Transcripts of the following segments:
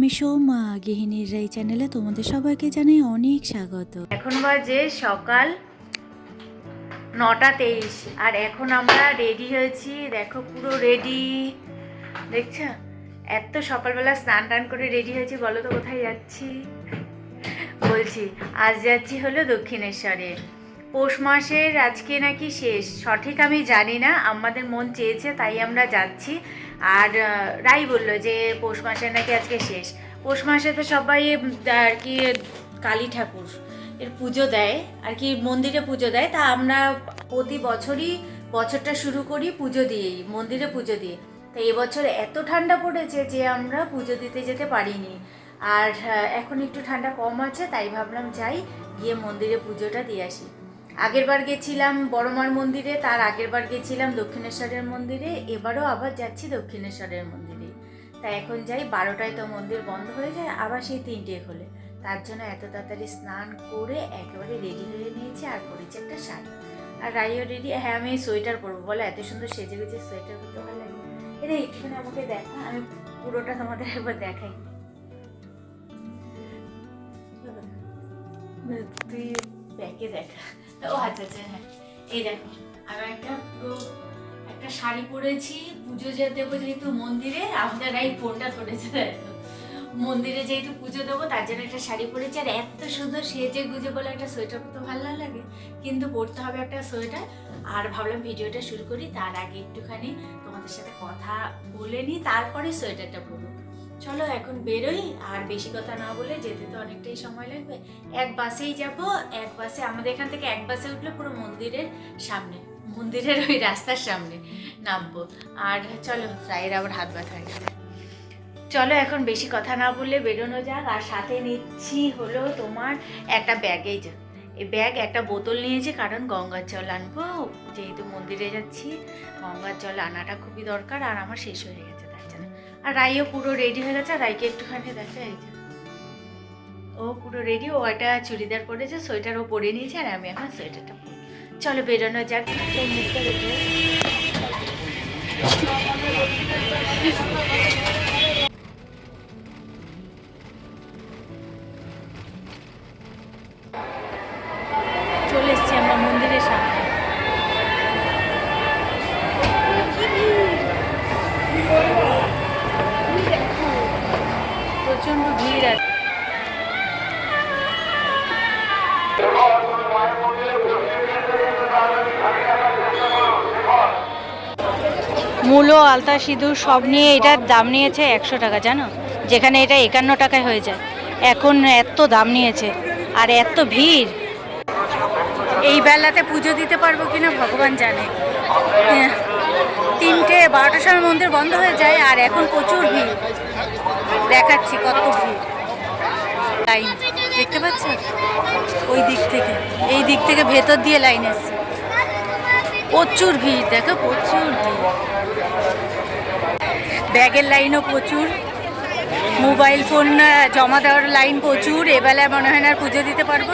আমি সৌমা গৃহিণীর এই চ্যানেলে তোমাদের সবাইকে জানাই অনেক স্বাগত। এখন বাজে সকাল 9:23 আর এখন আমরা রেডি হয়েছি। দেখো পুরো রেডি, দেখছো? এত সকালবেলা স্নান টান করে রেডি হয়েছি। বলো তো কোথায় যাচ্ছি? বলছি আজ যাচ্ছি হলো দক্ষিণেশ্বরে। পৌষ মাসের আজকে নাকি শেষ, সঠিক আমি জানি না, আমাদের মন চেয়েছে তাই আমরা যাচ্ছি। আর রাই বললো যে পৌষ মাসের নাকি আজকে শেষ। পৌষ মাসে তো সবাই আর কি কালী ঠাকুর এর পুজো দেয়, আর কি মন্দিরে পুজো দেয়। তা আমরা প্রতি বছরই বছরটা শুরু করি পুজো দিয়েই, মন্দিরে পুজো দিয়ে। তো এবছর এত ঠান্ডা পড়েছে যে আমরা পুজো দিতে যেতে পারিনি। আর এখন একটু ঠান্ডা কম আছে, তাই ভাবলাম যাই, গিয়ে মন্দিরে পুজোটা দিয়ে আসি। আগেরবার গেছিলাম বড়মার মন্দিরে, তার আগেরবার গেছিলাম দক্ষিণেশ্বরের মন্দিরে, এবারও আবার যাচ্ছি দক্ষিণেশ্বরের মন্দিরে। তাই এখন যাই, 12টায় তো মন্দির বন্ধ হয়ে যায়, আবার সেই 3টে খোলে। তার জন্য এত তাড়াতাড়ি স্নান করে একেবারে রেডি হয়ে নিয়েছি, আর পরেছি একটা শাড়ি। আর রাইও রেডি। হ্যাঁ, আমি সোয়েটার পরবো, বলো এত সুন্দর সেজে গুজে সোয়েটার পরতে ভালো লাগে। এটা একটুখানি আমাকে দেখা, আমি পুরোটা তোমাদের একবার দেখাই। তুই ব্যাকে দেখা। ও আচ্ছা আচ্ছা, হ্যাঁ এই দেখো, আমি একটা শাড়ি পরেছি। পুজো যে দেবো যেহেতু মন্দিরে, আমাদের এই ফোনটা ধরেছে, মন্দিরে যেহেতু পুজো দেবো তার জন্য একটা শাড়ি পরেছি। আর এত সুন্দর সেজে গুজে বলে একটা সোয়েটার পরতে ভালো না লাগে, কিন্তু পরতে হবে একটা সোয়েটার। আর ভাবলাম ভিডিওটা শুরু করি, তার আগে একটুখানি তোমাদের সাথে কথা বলে নিই, তারপরে সোয়েটারটা পরবো। চলো এখন বেরোই, আর বেশি কথা না বলে, যেতে তো অনেকটাই সময় লাগবে। এক বাসেই যাব, এক বাসে আমাদের এখান থেকে এক বাসে উঠলে পুরো মন্দিরের সামনে, মন্দিরের ওই রাস্তার সামনে নামবো। আর চলো, রায়ের আবার হাত ব্যথা হয়ে গেছে। চলো এখন বেশি কথা না বললে বেরোনো যাক। আর সাথে নিচ্ছি হলো তোমার একটা ব্যাগেই যা, এই ব্যাগ একটা বোতল নিয়েছি, কারণ গঙ্গার জল আনবো, যেহেতু মন্দিরে যাচ্ছি গঙ্গার জল আনাটা খুবই দরকার। আর আমার শেষ হয়ে গেছে তার জন্য। আর রাইও পুরো রেডি হয়ে গেছে, রাইকে একটুখানি দেখা, এই যে ও পুরো রেডি। ও একটা চুড়িদার পরেছে, সোয়েটার ও পরে নিয়েছে, আর আমি এখন সোয়েটারটা পরি। চলো বেরোনো যাক। চলে এসছি আমরা মন্দিরের সামনে। প্রচন্ড ভিড় আছে। মূলো, আলতা, সিঁদুর সব নিয়ে এটার দাম নিয়েছে 100 টাকা, জানো? যেখানে এটা 51 টাকায় হয়ে যায়, এখন এত দাম নিয়েছে। আর এত ভিড়, এই বেলাতে পুজো দিতে পারবো কিনা ভগবান জানে। 3টে 12টার সময় মন্দির বন্ধ হয়ে যায়, আর এখন প্রচুর ভিড়। দেখাচ্ছি কত ভিড়। লাইন দেখতে পাচ্ছ? ওই দিক থেকে, এই দিক থেকে ভেতর দিয়ে লাইন এসছে। প্রচুর ভিড়, দেখো প্রচুর ভিড়। ব্যাগের লাইনও প্রচুর, মোবাইল ফোন জমা দেওয়ার লাইন প্রচুর। এবেলায় মনে হয় না আর পুজো দিতে পারবো।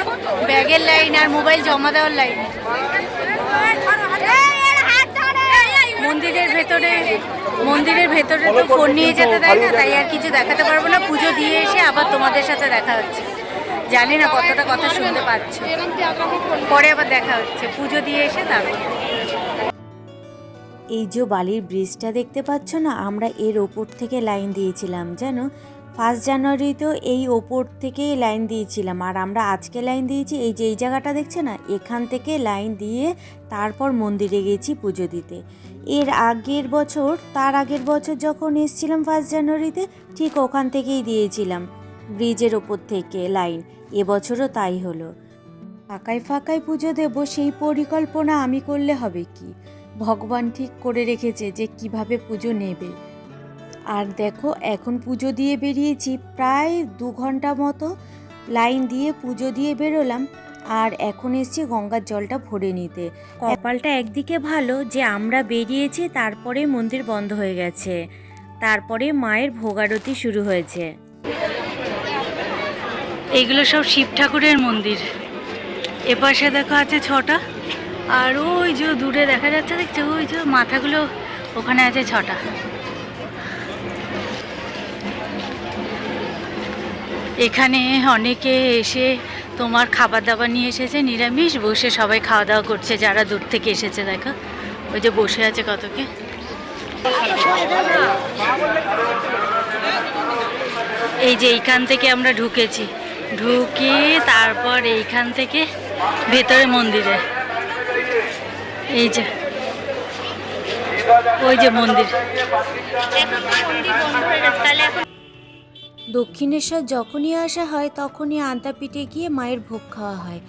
ব্যাগের লাইন আর মোবাইল জমা দেওয়ার লাইন। মন্দিরের ভেতরে তো ফোন নিয়ে যেতে দেয় না, তাই আর কিছু দেখাতে পারবো না। পুজো দিয়ে এসে আবার তোমাদের সাথে দেখা হচ্ছে। জানি না কতটা কথা শুনতে পাচ্ছ, পরে আবার দেখা হচ্ছে পুজো দিয়ে এসে। তারপর এই যে বালির ব্রিজটা দেখতে পাচ্ছ না, আমরা এর ওপর থেকে লাইন দিয়েছিলাম, জানো? 1 জানুয়ারিতেও এই ওপর থেকেই লাইন দিয়েছিলাম। আর আমরা আজকে লাইন দিয়েছি এই যে এই জায়গাটা দেখছে না, এখান থেকে লাইন দিয়ে তারপর মন্দিরে গেছি পুজো দিতে। তার আগের বছর যখন এসেছিলাম 1 জানুয়ারিতে, ঠিক ওখান থেকেই দিয়েছিলাম, ব্রিজের ওপর থেকে লাইন। এবছরও তাই হলো। ফাঁকায় পুজো দেব, সেই পরিকল্পনা আমি করলে হবে কি? ভগবান ঠিক করে রেখেছে যে কিভাবে পুজো নেবে। আর দেখো এখন পুজো দিয়ে বেরিয়েছি, প্রায় 2 ঘন্টা মতো লাইন দিয়ে পুজো দিয়ে বেরোলাম। আর এখন এসছি গঙ্গার জলটা ভরে নিতে। কপালটা একদিকে ভালো যে আমরা বেরিয়েছি, তারপরে মন্দির বন্ধ হয়ে গেছে, তারপরে মায়ের ভোগারতি শুরু হয়েছে। এইগুলো সব শিব ঠাকুরের মন্দির। এপাশে দেখো আছে 6টা, আর ওই যে দূরে দেখা যাচ্ছে, দেখছো ওই যে মাথাগুলো, ওখানে আছে 6টা। এখানে অনেকে এসে তোমার খাবার দাবার নিয়ে এসেছে, নিরামিষ, বসে সবাই খাওয়া দাওয়া করছে যারা দূর থেকে এসেছে। দেখো ওই যে বসে আছে কতকে। এই যে এইখান থেকে আমরা ঢুকেছি, ঢুকে তারপর এইখান থেকে ভেতরে মন্দিরে, এই যে ওই যে মন্দির। দক্ষিণেশ্বর যখনই আসা হয় তখনই আদ্যাপীঠে গিয়ে মায়ের ভোগ খাওয়া হয়,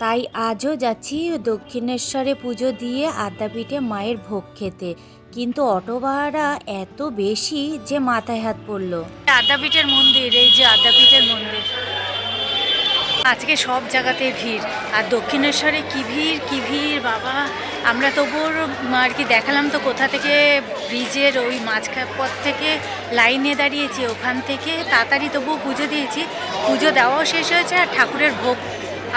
তাই আজও যাচ্ছি দক্ষিণেশ্বরে পুজো দিয়ে আদ্যাপীঠে মায়ের ভোগ খেতে। কিন্তু অটো ভাড়া এত বেশি যে মাথায় হাত পড়লো। আদ্যাপীঠের মন্দির, এই যে আদ্যাপীঠের মন্দির। আজকে সব জায়গাতে ভিড়, আর দক্ষিণেশ্বরে কি ভিড় কি ভিড় বাবা। আমরা তবুও আর কি দেখালাম তো কোথা থেকে, ব্রিজের ওই মাঝখান পথ থেকে লাইনে দাঁড়িয়েছি, ওখান থেকে তাড়াতাড়ি তবুও পুজো দিয়েছি। পুজো দেওয়াও শেষ হয়েছে, আর ঠাকুরের ভোগ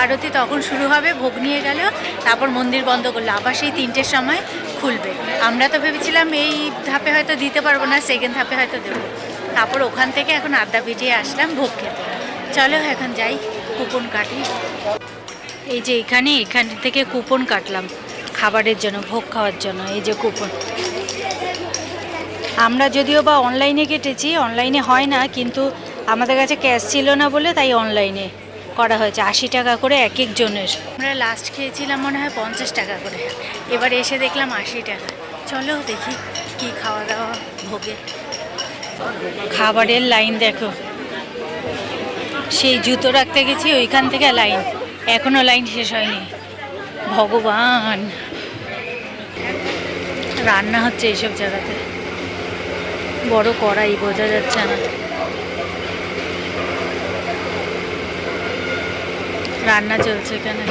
আরতি তখন শুরু হবে, ভোগ নিয়ে গেলেও তারপর মন্দির বন্ধ করলো, আবার সেই 3টের সময় খুলবে। আমরা তো ভেবেছিলাম এই ধাপে হয়তো দিতে পারবো না, সেকেন্ড ধাপে হয়তো দেবো। তারপর ওখান থেকে এখন আদ্যাপীঠে আসলাম ভোগ খেতে। চলো এখন যাই, কুপন কাটি। এই যে এখান থেকে কুপন কাটলাম খাবারের জন্য, ভোগ খাওয়ার জন্য। এই যে কুপন, আমরা যদিও বা অনলাইনে কেটেছি, অনলাইনে হয় না, কিন্তু আমাদের কাছে ক্যাশ ছিল না বলে তাই অনলাইনে করা হয়েছে। 80 টাকা করে এক একজনের। আমরা লাস্ট খেয়েছিলাম মনে হয় 50 টাকা করে, এবার এসে দেখলাম 80 টাকা। চলো দেখি কি খাওয়া দাওয়া ভোগে। খাবারের লাইন দেখো, সেই জুতো রাখতে গেছি ওইখান থেকে লাইন, এখনো লাইন শেষ হয়নি। ভগবান, রান্না হচ্ছে এইসব জায়গাতে, বড় কড়াই, বোঝা যাচ্ছে না। রান্না চলছে এখানে।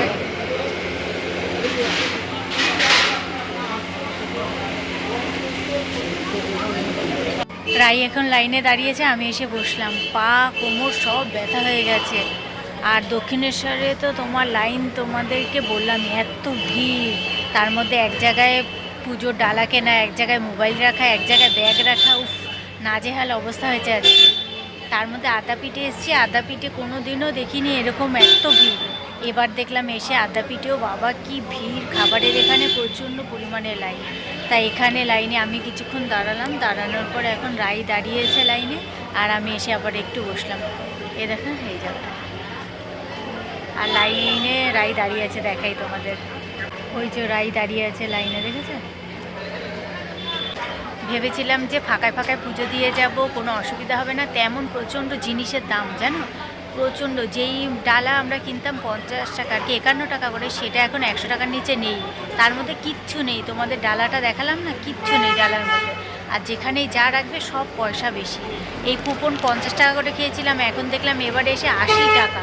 রাই এখন লাইনে দাঁড়িয়েছে, আমি এসে বসলাম। পা কোমর সব ব্যথা হয়ে গেছে। আর দক্ষিণেশ্বরে তো তোমার লাইন, তোমাদেরকে বললাম এত ভিড়, তার মধ্যে এক জায়গায় পুজোর ডালা কেনা, এক জায়গায় মোবাইল রাখা, এক জায়গায় ব্যাগ রাখা, উফ নাজেহাল অবস্থা হয়েছে আজকে। তার মধ্যে আদ্যাপীঠে এসেছি, আদ্যাপীঠে কোনো দিনও দেখিনি এরকম এত ভিড়। এবার দেখলাম এসে আদ্যাপীঠেও বাবা কি ভিড়, খাবারের এখানে প্রচণ্ড পরিমাণে লাইন। তাই এখানে লাইনে আমি কিছুক্ষণ দাঁড়ালাম, দাঁড়ানোর পর এখন রাই দাঁড়িয়েছে লাইনে, আর আমি এসে আবার একটু বসলাম। এ দেখেন এই জায়গাটা, আর লাইনে রাই দাঁড়িয়ে আছে, দেখাই তোমাদের। ওই যে রাই দাঁড়িয়ে আছে লাইনে, দেখেছে? ভেবেছিলাম যে ফাঁকায় ফাঁকায় পুজো দিয়ে যাব, কোনো অসুবিধা হবে না, তেমন প্রচণ্ড জিনিসের দাম জানো, প্রচণ্ড। যেই ডালা আমরা কিনতাম 50 টাকা কি 51 টাকা করে, সেটা এখন 100 টাকার নিচে নেই। তার মধ্যে কিচ্ছু নেই, তোমাদের ডালাটা দেখালাম না, কিচ্ছু নেই ডালার মধ্যে। আর যেখানেই যা রাখবে সব পয়সা বেশি। এই কুপন 50 টাকা করে খেয়েছিলাম, এখন দেখলাম এবারে এসে 80 টাকা।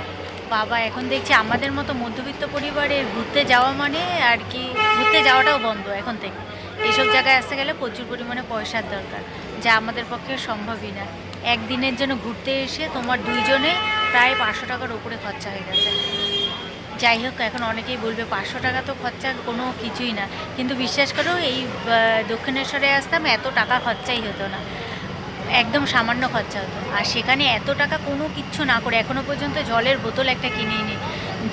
বাবা, এখন দেখছি আমাদের মতো মধ্যবিত্ত পরিবারের ঘুরতে যাওয়া মানে আর কি, ঘুরতে যাওয়াটাও বন্ধ এখন থেকে। এইসব জায়গায় আসতে গেলে প্রচুর পরিমাণে পয়সার দরকার, যা আমাদের পক্ষে সম্ভবই না। একদিনের জন্য ঘুরতে এসে তোমার দুইজনে প্রায় 500 টাকার উপরে খরচা হয়ে গেছে। যাই হোক, এখন অনেকেই বলবে 500 টাকা তো খরচা কোনো কিছুই না, কিন্তু বিশ্বাস করো এই দক্ষিণেশ্বরে আসতাম এত টাকা খরচাই হতো না, একদম সামান্য খরচা হতো। আর সেখানে এত টাকা কোনো কিচ্ছু না করে এখনও পর্যন্ত জলের বোতল একটা কিনে নিই,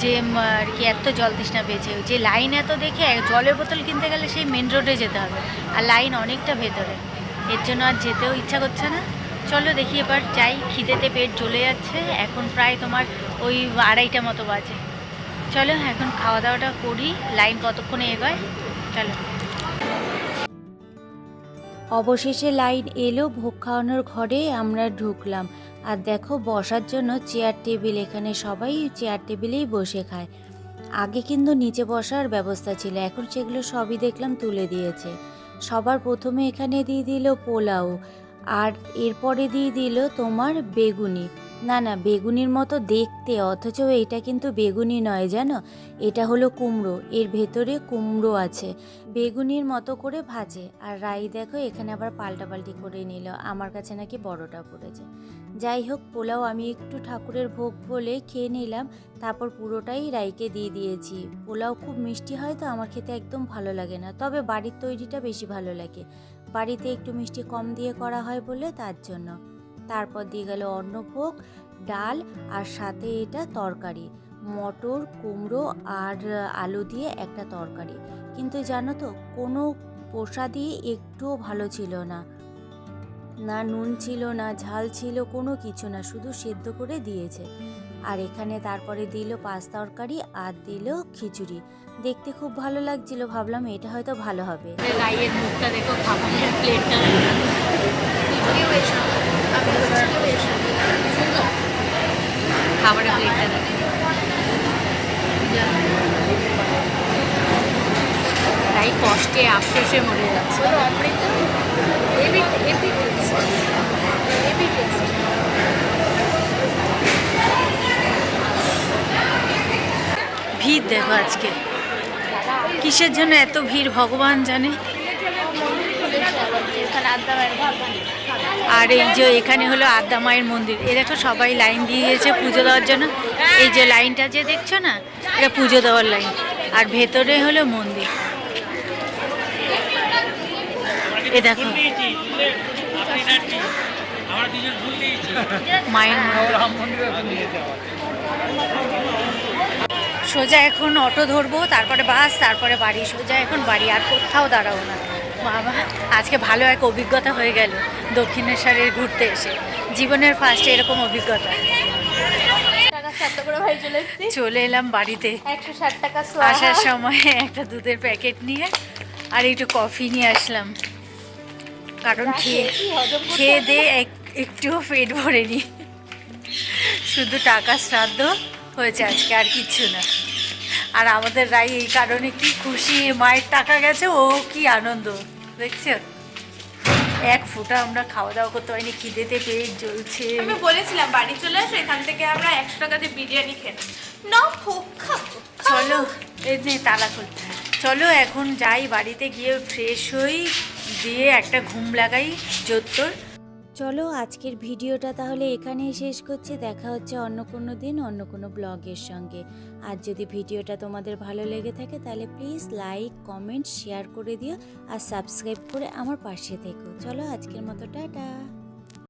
যে আর কি এত জল তৃষ্ণা পেয়েছে। যে লাইন এত দেখে জলের বোতল কিনতে গেলে সেই মেন রোডে যেতে হবে, আর লাইন অনেকটা ভেতরে, এর জন্য আর যেতেও ইচ্ছা করছে না। চলো দেখি এবার যাই, খিদেতে পেট জ্বলে যাচ্ছে। এখন প্রায় তোমার ওই 2:30 মতো বাজে। চলো এখন খাওয়া দাওয়াটা করি, লাইন কতক্ষণে এগোয় চলো। অবশেষে লাইন এলো, ভোগ খাওয়ানোর ঘরে আমরা ঢুকলাম। আর দেখো বসার জন্য চেয়ার টেবিল, এখানে সবাই চেয়ার টেবিলেই বসে খায়। আগে কিন্তু নিচে বসার ব্যবস্থা ছিল, এখন সেগুলো সবই দেখলাম তুলে দিয়েছে। সবার প্রথমে এখানে দিয়ে দিল পোলাও, আর এরপরে দিয়ে দিল তোমার বেগুনি। না না, বেগুনির মতো দেখতে, অথচ এটা কিন্তু বেগুনি নয় জানো, এটা হলো কুমড়ো, এর ভেতরে কুমড়ো আছে। বেগুনির মতো করে ভাজে। আর রাই দেখো এখানে আবার পাল্টাপাল্টি করে নিল, আমার কাছে নাকি বড়টা পড়েছে। যাই হোক, পোলাও আমি একটু ঠাকুরের ভোগ বলে খেয়ে নিলাম, তারপর পুরোটাই রাইকে দিয়ে দিয়েছি। পোলাও খুব মিষ্টি হয় তো আমার খেতে একদম ভালো লাগে না, তবে বাড়ির তৈরিটা বেশি ভালো লাগে, বাড়িতে একটু মিষ্টি কম দিয়ে করা হয় বলে তার জন্য। তারপর দিয়ে গেল অন্নভোগ, ডাল আর সাথে এটা তরকারি, মটর, কুমড়ো আর আলু দিয়ে একটা তরকারি। কিন্তু জানো তো, কোনো প্রসাদই একটুও ভালো ছিল না, না নুন ছিল, না ঝাল ছিল, কোনো কিছু না, শুধু সেদ্ধ করে দিয়েছে। আর এখানে তারপরে দিল পাঁচ তরকারি আর দিল খিচুড়ি। দেখতে খুব ভালো লাগছিল, ভাবলাম এটা হয়তো ভালো হবে। গাইয়ের মুখটা দেখো, খাবারের প্লেটটা খাবারের প্লেটটা দেখো। তাই কষ্টে আফসোসে মরে যাচ্ছে। ভিড় দেখো আজকে, কিসের জন্য এত ভিড় ভগবান জানে। আর এই যে এখানে হলো আদ্যা মায়ের মন্দির, এ দেখো সবাই লাইন দিয়ে দিয়েছে পুজো দেওয়ার জন্য। এই যে লাইনটা যে দেখছো না, এটা পুজো দেওয়ার লাইন, আর ভেতরে হলো মন্দির। এ দেখো মায়ের মন্দির। সোজা এখন অটো ধরবো, তারপরে বাস, তারপরে বাড়ি, সোজা এখন বাড়ি, আর কোথাও দাঁড়াবো না। বাবা, আজকে ভালো এক অভিজ্ঞতা হয়ে গেল দক্ষিণেশ্বরের ঘুরতে এসে, জীবনের ফার্স্ট এরকম অভিজ্ঞতা। চলে এলাম বাড়িতে, 160 টাকা আসার সময় একটা দুধের প্যাকেট নিয়ে আর একটু কফি নিয়ে আসলাম, কারণ খেয়ে দিয়ে একটুও পেট ভরেনি, শুধু টাকা শ্রাদ্ধ হয়েছে আজকে, আর কিচ্ছু না। আর আমাদের রাই এই কারণে কি খুশি, মায়ের টাকা গেছে, ও কি আনন্দ দেখছো। এক ফোঁটা আমরা খাওয়া দাওয়া করতে পারিনি, খিদেতে পেট জ্বলছে। আমি বলেছিলাম বাড়ি চলে আসো, এখান থেকে আমরা 100 টাকাতে বিরিয়ানি খেয়ে না চলো এই নে তালা খোল, চলো এখন যাই বাড়িতে, গিয়ে ফ্রেশ হই, দিয়ে একটা ঘুম লাগাই জোত্তর। চলো আজকের ভিডিওটা তাহলে এখানেই শেষ করছি, দেখা হচ্ছে অন্য কোনো দিন অন্য কোনো ব্লগের সঙ্গে। আর যদি ভিডিওটা তোমাদের ভালো লেগে থাকে তাহলে প্লিজ লাইক, কমেন্ট, শেয়ার করে দিও, আর সাবস্ক্রাইব করে আমার পাশে থেকো। চলো আজকের মতো টাটা।